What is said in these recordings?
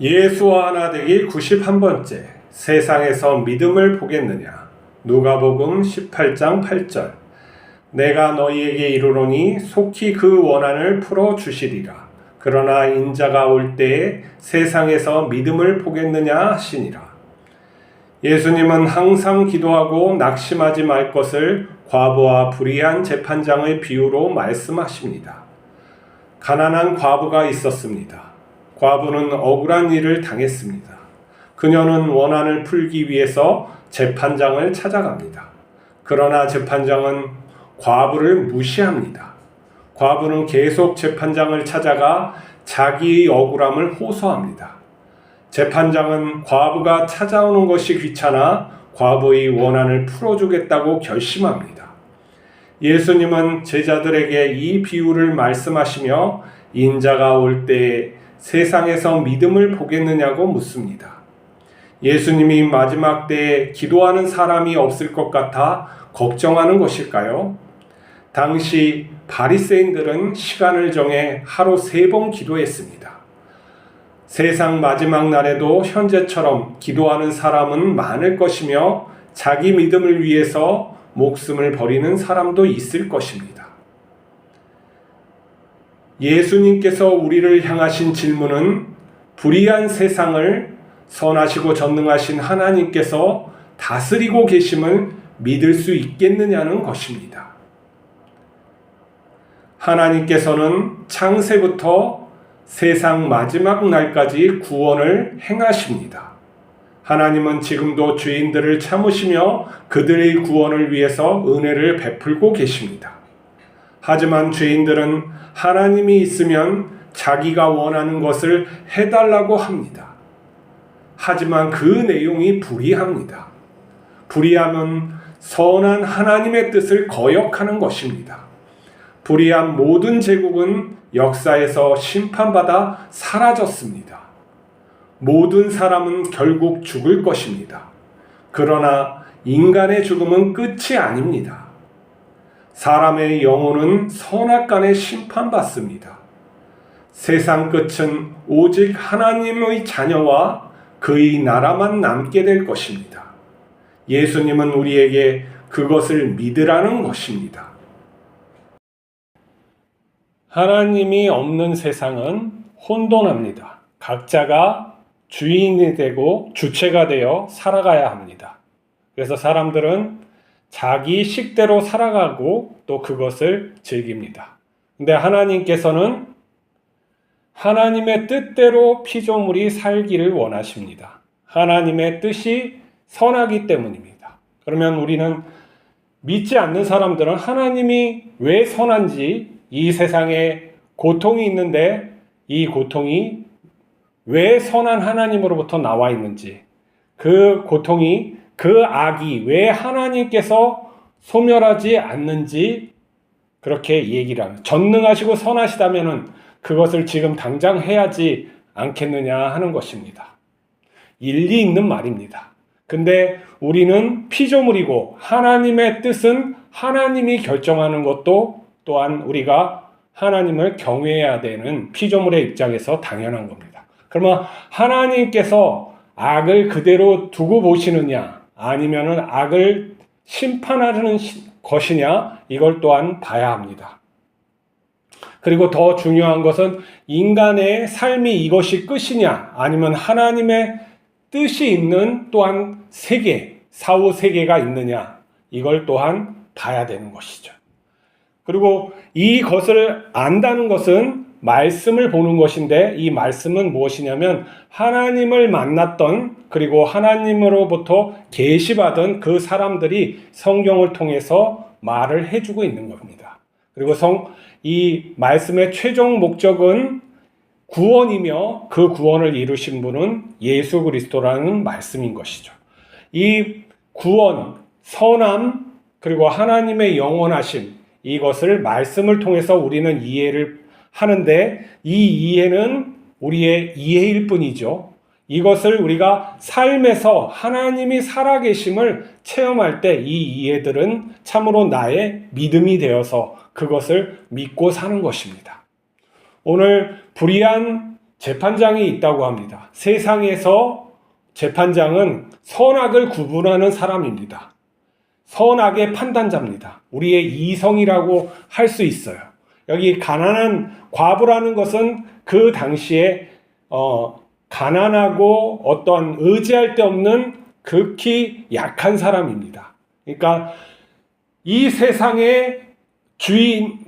예수와 하나 되기 91번째 세상에서 믿음을 보겠느냐. 누가복음 18장 8절. 내가 너희에게 이르노니 속히 그 원한을 풀어 주시리라. 그러나 인자가 올 때에 세상에서 믿음을 보겠느냐 하시니라. 예수님은 항상 기도하고 낙심하지 말 것을 과부와 불의한 재판장의 비유로 말씀하십니다. 가난한 과부가 있었습니다. 과부는 억울한 일을 당했습니다. 그녀는 원한을 풀기 위해서 재판장을 찾아갑니다. 그러나 재판장은 과부를 무시합니다. 과부는 계속 재판장을 찾아가 자기의 억울함을 호소합니다. 재판장은 과부가 찾아오는 것이 귀찮아 과부의 원한을 풀어주겠다고 결심합니다. 예수님은 제자들에게 이 비유를 말씀하시며 인자가 올 때에 세상에서 믿음을 보겠느냐고 묻습니다. 예수님이 마지막 때에 기도하는 사람이 없을 것 같아 걱정하는 것일까요? 당시 바리새인들은 시간을 정해 하루 3번 기도했습니다. 세상 마지막 날에도 현재처럼 기도하는 사람은 많을 것이며 자기 믿음을 위해서 목숨을 버리는 사람도 있을 것입니다. 예수님께서 우리를 향하신 질문은 불의한 세상을 선하시고 전능하신 하나님께서 다스리고 계심을 믿을 수 있겠느냐는 것입니다. 하나님께서는 창세부터 세상 마지막 날까지 구원을 행하십니다. 하나님은 지금도 죄인들을 참으시며 그들의 구원을 위해서 은혜를 베풀고 계십니다. 하지만 죄인들은 하나님이 있으면 자기가 원하는 것을 해달라고 합니다. 하지만 그 내용이 불의합니다. 불의함은 선한 하나님의 뜻을 거역하는 것입니다. 불의한 모든 제국은 역사에서 심판받아 사라졌습니다. 모든 사람은 결국 죽을 것입니다. 그러나 인간의 죽음은 끝이 아닙니다. 사람의 영혼은 선악간에 심판받습니다. 세상 끝은 오직 하나님의 자녀와 그의 나라만 남게 될 것입니다. 예수님은 우리에게 그것을 믿으라는 것입니다. 하나님이 없는 세상은 혼돈합니다. 각자가 주인이 되고 주체가 되어 살아가야 합니다. 그래서 사람들은 자기 식대로 살아가고 또 그것을 즐깁니다. 근데 하나님께서는 하나님의 뜻대로 피조물이 살기를 원하십니다. 하나님의 뜻이 선하기 때문입니다. 그러면 우리는 믿지 않는 사람들은 하나님이 왜 선한지, 이 세상에 고통이 있는데 이 고통이 왜 선한 하나님으로부터 나와 있는지, 그 고통이, 그 악이 왜 하나님께서 소멸하지 않는지 그렇게 얘기를 합니다. 전능하시고 선하시다면 그것을 지금 당장 해야지 않겠느냐 하는 것입니다. 일리 있는 말입니다. 근데 우리는 피조물이고 하나님의 뜻은 하나님이 결정하는 것도 또한 우리가 하나님을 경외해야 되는 피조물의 입장에서 당연한 겁니다. 그러면 하나님께서 악을 그대로 두고 보시느냐 아니면은 악을 심판하는 것이냐, 이걸 또한 봐야 합니다. 그리고 더 중요한 것은 인간의 삶이 이것이 끝이냐 아니면 하나님의 뜻이 있는 또한 세계, 사후 세계가 있느냐, 이걸 또한 봐야 되는 것이죠. 그리고 이것을 안다는 것은 말씀을 보는 것인데, 이 말씀은 무엇이냐면 하나님을 만났던, 그리고 하나님으로부터 계시받은 그 사람들이 성경을 통해서 말을 해주고 있는 겁니다. 그리고 이 말씀의 최종 목적은 구원이며 그 구원을 이루신 분은 예수 그리스도라는 말씀인 것이죠. 이 구원, 선함, 그리고 하나님의 영원하심, 이것을 말씀을 통해서 우리는 이해를 하는데, 이 이해는 우리의 이해일 뿐이죠. 이것을 우리가 삶에서 하나님이 살아계심을 체험할 때 이 이해들은 참으로 나의 믿음이 되어서 그것을 믿고 사는 것입니다. 오늘 불의한 재판장이 있다고 합니다. 세상에서 재판장은 선악을 구분하는 사람입니다. 선악의 판단자입니다. 우리의 이성이라고 할 수 있어요. 여기 가난한 과부라는 것은 그 당시에 가난하고 어떠한 의지할 데 없는 극히 약한 사람입니다. 그러니까 이 세상의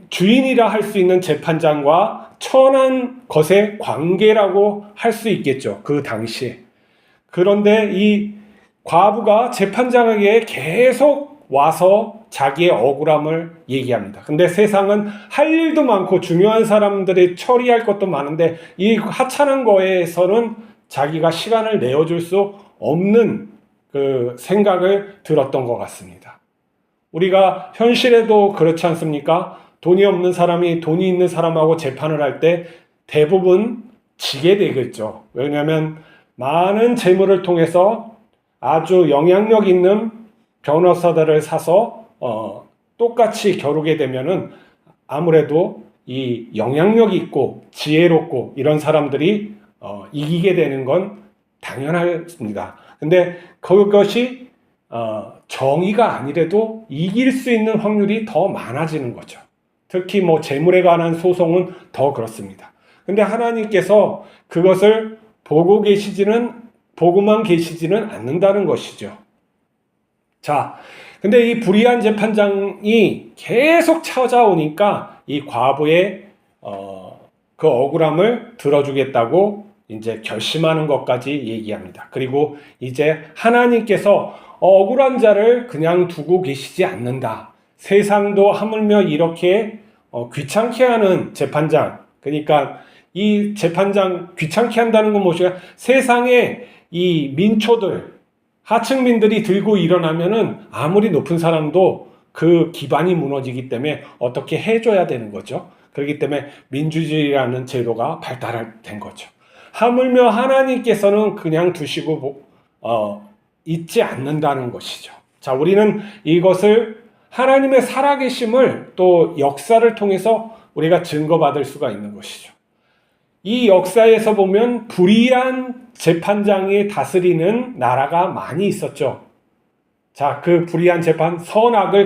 주인이라 할 수 있는 재판장과 천한 것의 관계라고 할 수 있겠죠. 그 당시에. 그런데 이 과부가 재판장에게 계속 와서 자기의 억울함을 얘기합니다. 근데 세상은 할 일도 많고 중요한 사람들이 처리할 것도 많은데 이 하찮은 거에서는 자기가 시간을 내어줄 수 없는 그 생각을 들었던 것 같습니다. 우리가 현실에도 그렇지 않습니까? 돈이 없는 사람이 돈이 있는 사람하고 재판을 할 때 대부분 지게 되겠죠. 왜냐하면 많은 재물을 통해서 아주 영향력 있는 변호사들을 사서 똑같이 겨루게 되면은 아무래도 이 영향력 있고 지혜롭고 이런 사람들이 이기게 되는 건 당연합니다. 근데 그것이 정의가 아니래도 이길 수 있는 확률이 더 많아지는 거죠. 특히 뭐 재물에 관한 소송은 더 그렇습니다. 근데 하나님께서 그것을 보고만 계시지는 않는다는 것이죠. 자, 근데 이 불의한 재판장이 계속 찾아오니까 이 과부의 그 억울함을 들어주겠다고 이제 결심하는 것까지 얘기합니다. 그리고 이제 하나님께서 억울한 자를 그냥 두고 계시지 않는다. 세상도 하물며 이렇게 귀찮게 하는 재판장, 그러니까 이 재판장 귀찮게 한다는 건 무엇이냐? 세상에 이 민초들, 하층민들이 들고 일어나면은 아무리 높은 사람도 그 기반이 무너지기 때문에 어떻게 해줘야 되는 거죠. 그렇기 때문에 민주주의라는 제도가 발달된 거죠. 하물며 하나님께서는 그냥 두시고 있지 않는다는 것이죠. 자, 우리는 이것을 하나님의 살아계심을 또 역사를 통해서 우리가 증거받을 수가 있는 것이죠. 이 역사에서 보면 불의한 재판장이 다스리는 나라가 많이 있었죠. 자, 그 불의한 재판, 선악을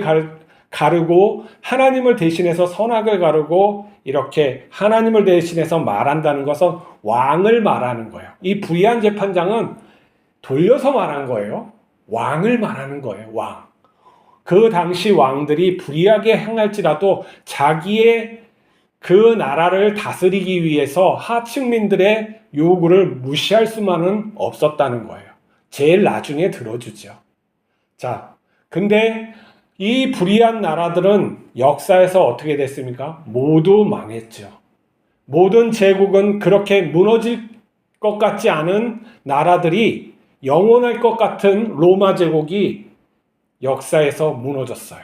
가르고 하나님을 대신해서 선악을 가르고 이렇게 하나님을 대신해서 말한다는 것은 왕을 말하는 거예요. 이 불의한 재판장은 돌려서 말한 거예요. 왕을 말하는 거예요. 왕. 그 당시 왕들이 불의하게 행할지라도 자기의 그 나라를 다스리기 위해서 하층민들의 요구를 무시할 수만은 없었다는 거예요. 제일 나중에 들어주죠. 자, 근데 이 불의한 나라들은 역사에서 어떻게 됐습니까? 모두 망했죠. 모든 제국은 그렇게 무너질 것 같지 않은 나라들이 영원할 것 같은 로마 제국이 역사에서 무너졌어요.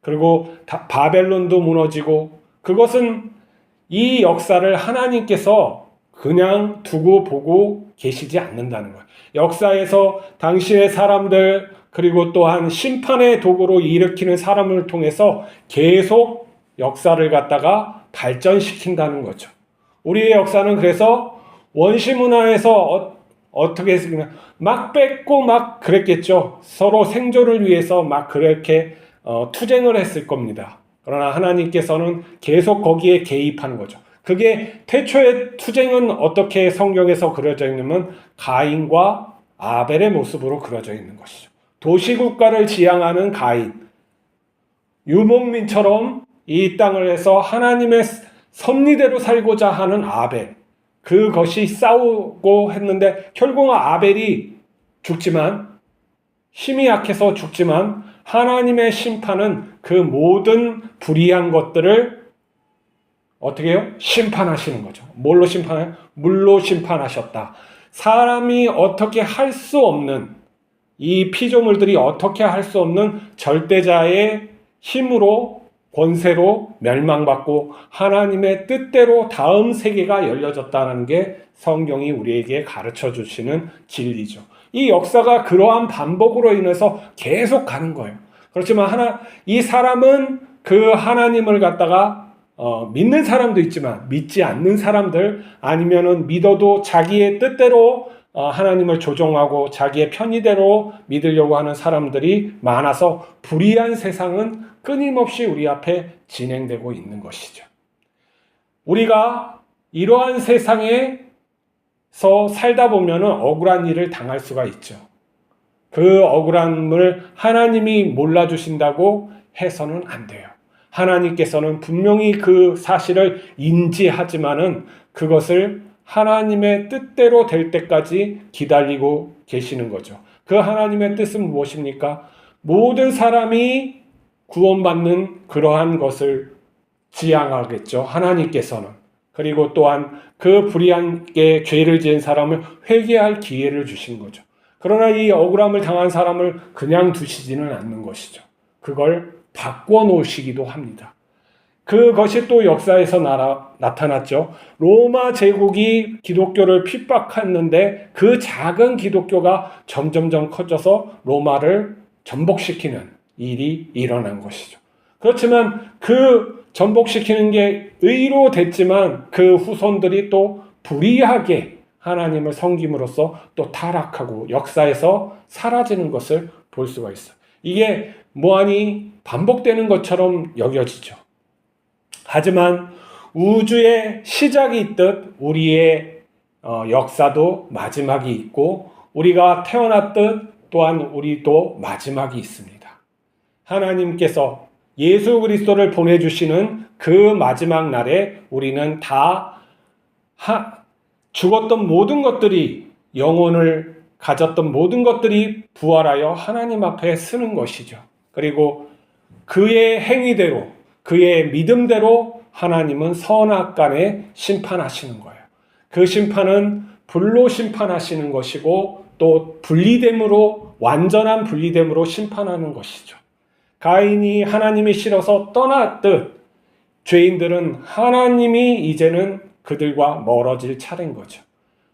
그리고 바벨론도 무너지고 그것은 이 역사를 하나님께서 그냥 두고 보고 계시지 않는다는 거예요. 역사에서 당신의 사람들 그리고 또한 심판의 도구로 일으키는 사람을 통해서 계속 역사를 갖다가 발전시킨다는 거죠. 우리의 역사는 그래서 원시 문화에서 어떻게 했으면 막 뺏고 막 그랬겠죠. 서로 생존을 위해서 막 그렇게 투쟁을 했을 겁니다. 그러나 하나님께서는 계속 거기에 개입하는 거죠. 그게 태초의 투쟁은 어떻게 성경에서 그려져 있냐면 가인과 아벨의 모습으로 그려져 있는 것이죠. 도시국가를 지향하는 가인, 유목민처럼 이 땅을 해서 하나님의 섭리대로 살고자 하는 아벨, 그것이 싸우고 했는데 결국은 아벨이 죽지만, 힘이 약해서 죽지만 하나님의 심판은 그 모든 불의한 것들을 어떻게 해요? 심판하시는 거죠. 뭘로 심판해요? 물로 심판하셨다. 사람이 어떻게 할 수 없는, 이 피조물들이 어떻게 할 수 없는 절대자의 힘으로, 권세로 멸망받고 하나님의 뜻대로 다음 세계가 열려졌다는 게 성경이 우리에게 가르쳐 주시는 진리죠. 이 역사가 그러한 반복으로 인해서 계속 가는 거예요. 그렇지만 이 사람은 그 하나님을 갖다가 믿는 사람도 있지만 믿지 않는 사람들, 아니면은 믿어도 자기의 뜻대로 하나님을 조종하고 자기의 편의대로 믿으려고 하는 사람들이 많아서 불의한 세상은 끊임없이 우리 앞에 진행되고 있는 것이죠. 우리가 이러한 세상에서 살다 보면 억울한 일을 당할 수가 있죠. 그 억울함을 하나님이 몰라주신다고 해서는 안 돼요. 하나님께서는 분명히 그 사실을 인지하지만은 그것을 하나님의 뜻대로 될 때까지 기다리고 계시는 거죠. 그 하나님의 뜻은 무엇입니까? 모든 사람이 구원받는 그러한 것을 지향하겠죠. 하나님께서는. 그리고 또한 그 불의하게 죄를 지은 사람을 회개할 기회를 주신 거죠. 그러나 이 억울함을 당한 사람을 그냥 두시지는 않는 것이죠. 그걸 바꿔놓으시기도 합니다. 그것이 또 역사에서 나타났죠. 로마 제국이 기독교를 핍박했는데 그 작은 기독교가 점점점 커져서 로마를 전복시키는 일이 일어난 것이죠. 그렇지만 그 전복시키는 게 의로 됐지만 그 후손들이 또 불의하게 하나님을 섬김으로써 또 타락하고 역사에서 사라지는 것을 볼 수가 있어요. 이게 무한히 반복되는 것처럼 여겨지죠. 하지만 우주의 시작이 있듯 우리의 역사도 마지막이 있고 우리가 태어났듯 또한 우리도 마지막이 있습니다. 하나님께서 예수 그리스도를 보내주시는 그 마지막 날에 우리는 다 죽었던 모든 것들이, 영혼을 가졌던 모든 것들이 부활하여 하나님 앞에 서는 것이죠. 그리고 그의 행위대로, 그의 믿음대로 하나님은 선악간에 심판하시는 거예요. 그 심판은 불로 심판하시는 것이고 또 분리됨으로, 완전한 분리됨으로 심판하는 것이죠. 가인이 하나님이 싫어서 떠났듯 죄인들은 하나님이 이제는 그들과 멀어질 차례인 거죠.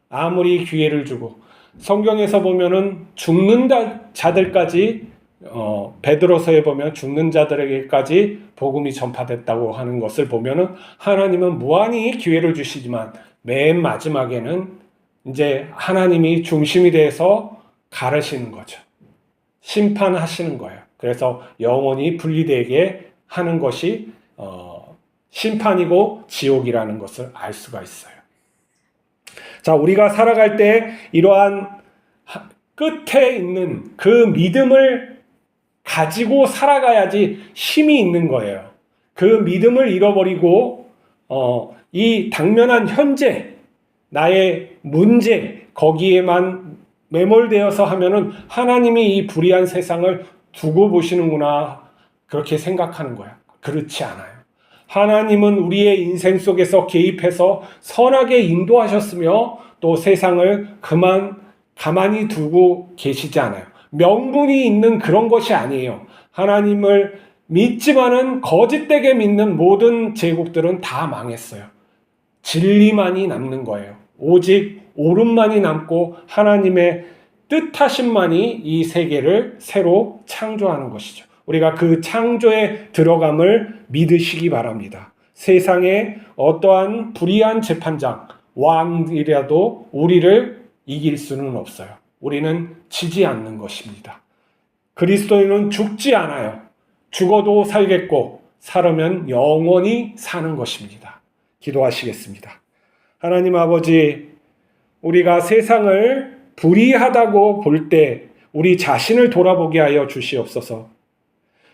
아무리 기회를 주고, 성경에서 보면은 죽는 자들까지, 베드로서에 보면 죽는 자들에게까지 복음이 전파됐다고 하는 것을 보면은 하나님은 무한히 기회를 주시지만 맨 마지막에는 이제 하나님이 중심이 돼서 가르시는 거죠. 심판하시는 거예요. 그래서 영원히 분리되게 하는 것이 심판이고 지옥이라는 것을 알 수가 있어요. 자, 우리가 살아갈 때 이러한 끝에 있는 그 믿음을 가지고 살아가야지 힘이 있는 거예요. 그 믿음을 잃어버리고 이 당면한 현재, 나의 문제, 거기에만 매몰되어서 하면은 하나님이 이 불의한 세상을 두고 보시는구나, 그렇게 생각하는 거야. 그렇지 않아요. 하나님은 우리의 인생 속에서 개입해서 선하게 인도하셨으며 또 세상을 가만히 두고 계시지 않아요. 명분이 있는 그런 것이 아니에요. 하나님을 믿지만은 거짓되게 믿는 모든 제국들은 다 망했어요. 진리만이 남는 거예요. 오직 옳음만이 남고 하나님의 뜻하심만이 이 세계를 새로 창조하는 것이죠. 우리가 그 창조에 들어감을 믿으시기 바랍니다. 세상에 어떠한 불의한 재판장, 왕이라도 우리를 이길 수는 없어요. 우리는 지지 않는 것입니다. 그리스도인은 죽지 않아요. 죽어도 살겠고 살으면 영원히 사는 것입니다. 기도하시겠습니다. 하나님 아버지, 우리가 세상을 불의하다고 볼 때 우리 자신을 돌아보게 하여 주시옵소서.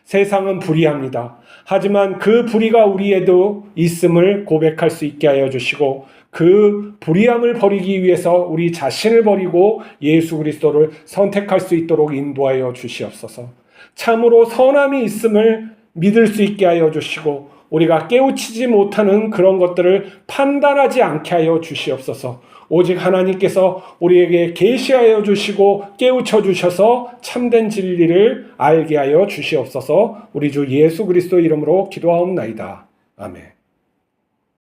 세상은 불의합니다. 하지만 그 불의가 우리에도 있음을 고백할 수 있게 하여 주시고 그 불의함을 버리기 위해서 우리 자신을 버리고 예수 그리스도를 선택할 수 있도록 인도하여 주시옵소서. 참으로 선함이 있음을 믿을 수 있게 하여 주시고 우리가 깨우치지 못하는 그런 것들을 판단하지 않게 하여 주시옵소서. 오직 하나님께서 우리에게 계시하여 주시고 깨우쳐 주셔서 참된 진리를 알게 하여 주시옵소서. 우리 주 예수 그리스도 이름으로 기도하옵나이다. 아멘.